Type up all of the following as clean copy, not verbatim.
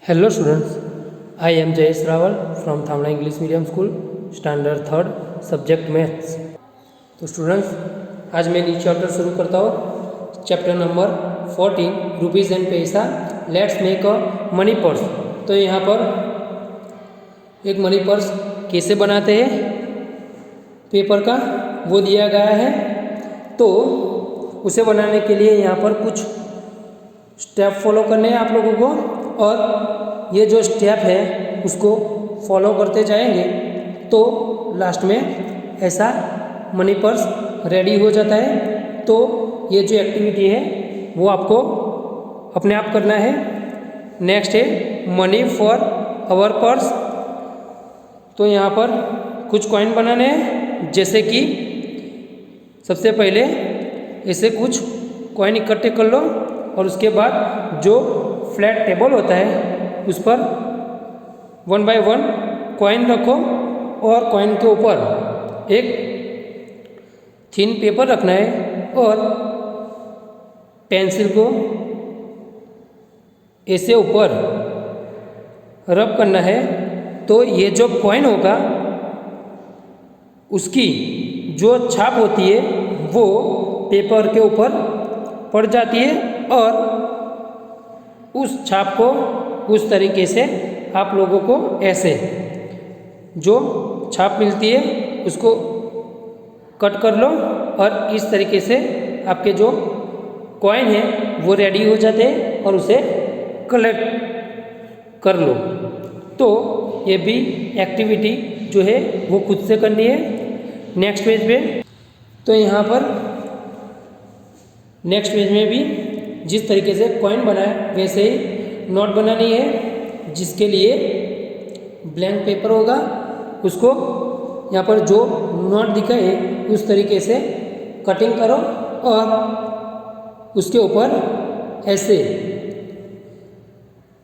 Hello students, I am Jayesh Rawal from Thamla English Medium School, Standard 3rd, Subject Maths। तो students आज मैं new chapter शुरू करता हूँ, चैप्टर नंबर 14 रुपीज़ एंड पैसा। Let's make a money purse. तो यहाँ पर एक मनी पर्स कैसे बनाते हैं पेपर का वो दिया गया है। तो उसे बनाने के लिए यहाँ पर कुछ स्टेप फॉलो करने हैं आप लोगों को, और ये जो स्टेप है उसको फॉलो करते जाएंगे तो लास्ट में ऐसा मनी पर्स रेडी हो जाता है। तो ये जो एक्टिविटी है वो आपको अपने आप करना है। नेक्स्ट है मनी फॉर आवर पर्स। तो यहाँ पर कुछ कॉइन बनाने हैं, जैसे कि सबसे पहले ऐसे कुछ कॉइन इकट्ठे कर लो और उसके बाद जो फ्लैट टेबल होता है उस पर 1 बाय 1 कॉइन रखो और कॉइन के ऊपर एक थिन पेपर रखना है और पेंसिल को ऐसे ऊपर रब करना है। तो ये जो कॉइन होगा उसकी जो छाप होती है वो पेपर के ऊपर पड़ जाती है और उस छाप को उस तरीके से आप लोगों को ऐसे जो छाप मिलती है उसको कट कर लो और इस तरीके से आपके जो कॉइन है वो रेडी हो जाते हैं और उसे कलेक्ट कर लो। तो ये भी एक्टिविटी जो है वो खुद से करनी है। नेक्स्ट पेज पे तो यहाँ पर नेक्स्ट पेज में भी जिस तरीके से कॉइन बनाए वैसे ही नोट बनानी है, जिसके लिए ब्लैंक पेपर होगा उसको यहाँ पर जो नोट दिखा है उस तरीके से कटिंग करो और उसके ऊपर ऐसे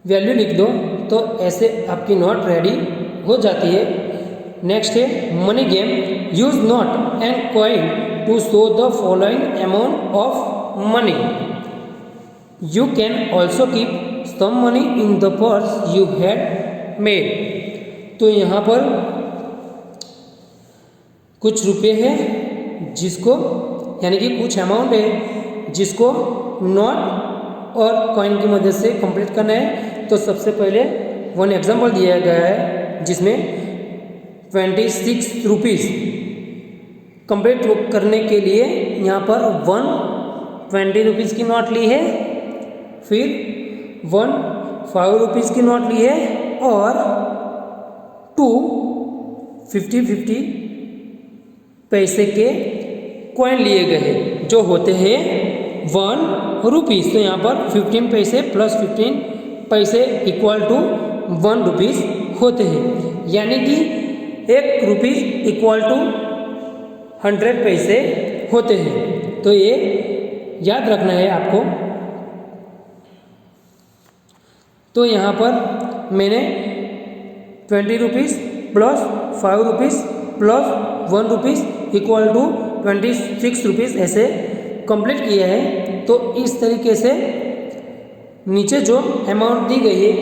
वैल्यू लिख दो। तो ऐसे आपकी नोट रेडी हो जाती है। नेक्स्ट है money game. Use note and coin to show the following amount of money. You can also keep some money in the purse you had made। तो यहाँ पर कुछ रुपए हैं जिसको यानी कि कुछ अमाउंट है जिसको नोट और कॉइन की मदद से कंप्लीट करना है। तो सबसे पहले वन एग्जांपल दिया गया है जिसमें 26 रुपीज़ कंप्लीट करने के लिए यहाँ पर 120 रुपीज़ की नोट ली है, फिर 5 रुपीज़ की नोट ली है और 50 पैसे के कॉइन लिए गए हैं जो होते हैं 1 रुपीज़। तो यहाँ पर 15 पैसे प्लस 15 पैसे इक्वल टू 1 रुपीज़ होते हैं, यानी कि 1 रुपीज़ इक्वल टू 100 पैसे होते हैं। तो ये याद रखना है आपको। तो यहाँ पर मैंने 20 rupees plus 5 rupees plus 1 rupees equal to 26 rupees ऐसे कंप्लीट किया है। तो इस तरीके से नीचे जो अमाउंट दी गई है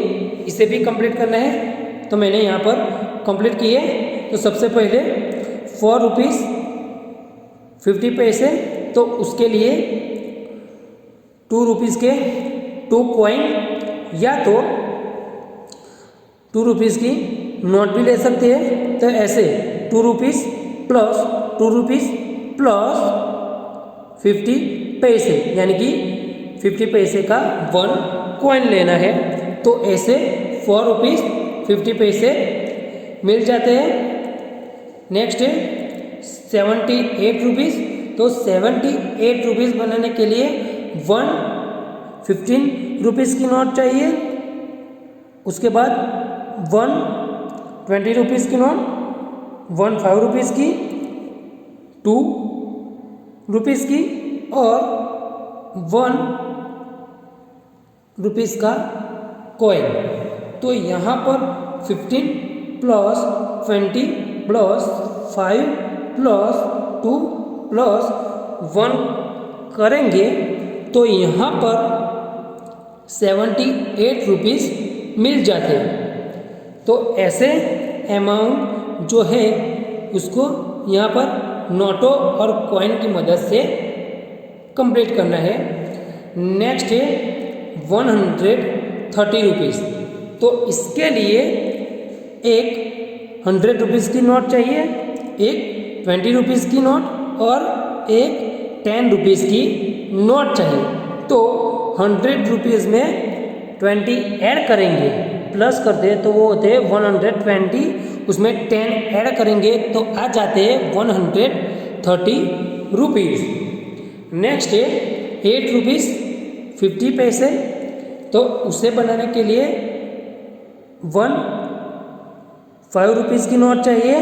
इसे भी कंप्लीट करना है। तो मैंने यहाँ पर कंप्लीट किए। तो सबसे पहले 4 रुपीज़ 50 पैसे, तो उसके लिए 2 रुपीज़ के 2 कॉइन या तो 2 रुपीज़ की नोट भी ले सकते हैं। तो ऐसे 2 रुपीज़ प्लस 2 रुपीज़ प्लस 50 पैसे, यानी कि 50 पैसे का 1 कॉइन लेना है। तो ऐसे 4 रुपीज़ 50 पैसे मिल जाते हैं। नेक्स्ट है 78 रुपीज़। तो 78 रुपीज़ बनाने के लिए 15 रुपीज़ की नोट चाहिए, उसके बाद 20 रुपीज़ की नोट, 5 रुपीज़ की, 2 रुपीज़ की और 1 रुपीज़ का कॉइन। तो यहाँ पर 15 प्लस 20 प्लस 5 प्लस 2 प्लस 1 करेंगे तो यहाँ पर 78 रुपीज़ मिल जाते हैं। तो ऐसे अमाउंट जो है उसको यहाँ पर नोटों और कॉइन की मदद से कंप्लीट करना है। नेक्स्ट है 130 रुपीज़। तो इसके लिए एक 100 रुपीज़ की नोट चाहिए, एक 20 रुपीज़ की नोट और एक 10 रुपीज़ की नोट चाहिए। तो 100 रुपीज़ में 20 ऐड करेंगे, प्लस करते हैं तो वो होते हैं 120, उसमें 10 ऐड करेंगे तो आ जाते हैं 130 रुपीज़। नेक्स्ट है 8 रुपीज़ 50 पैसे। तो उसे बनाने के लिए 5 रुपीज़ की नोट चाहिए,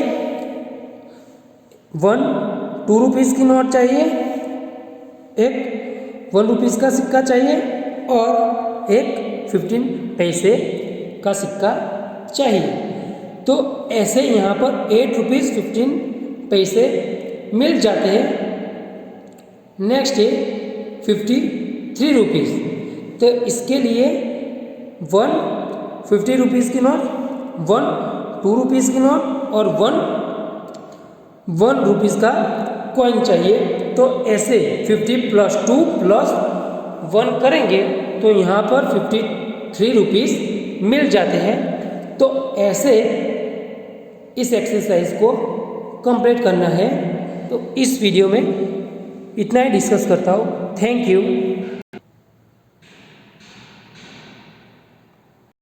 2 रुपीज़ की नोट चाहिए, एक 1 रुपीज़ का सिक्का चाहिए और एक 15 पैसे का सिक्का चाहिए। तो ऐसे यहाँ पर 8 रुपीज़ 15 पैसे मिल जाते हैं। नेक्स्ट है 53 रुपीज़। तो इसके लिए 50 रुपीज़ की नोट, 2 रुपीज़ की नोट और 1 रुपीज़ का कॉइन चाहिए। तो ऐसे 50 + 2 + 1 करेंगे तो यहाँ पर 53 रुपीज़ मिल जाते हैं। तो ऐसे इस एक्सरसाइज को कंप्लीट करना है। तो इस वीडियो में इतना ही डिस्कस करता हूँ। Thank you.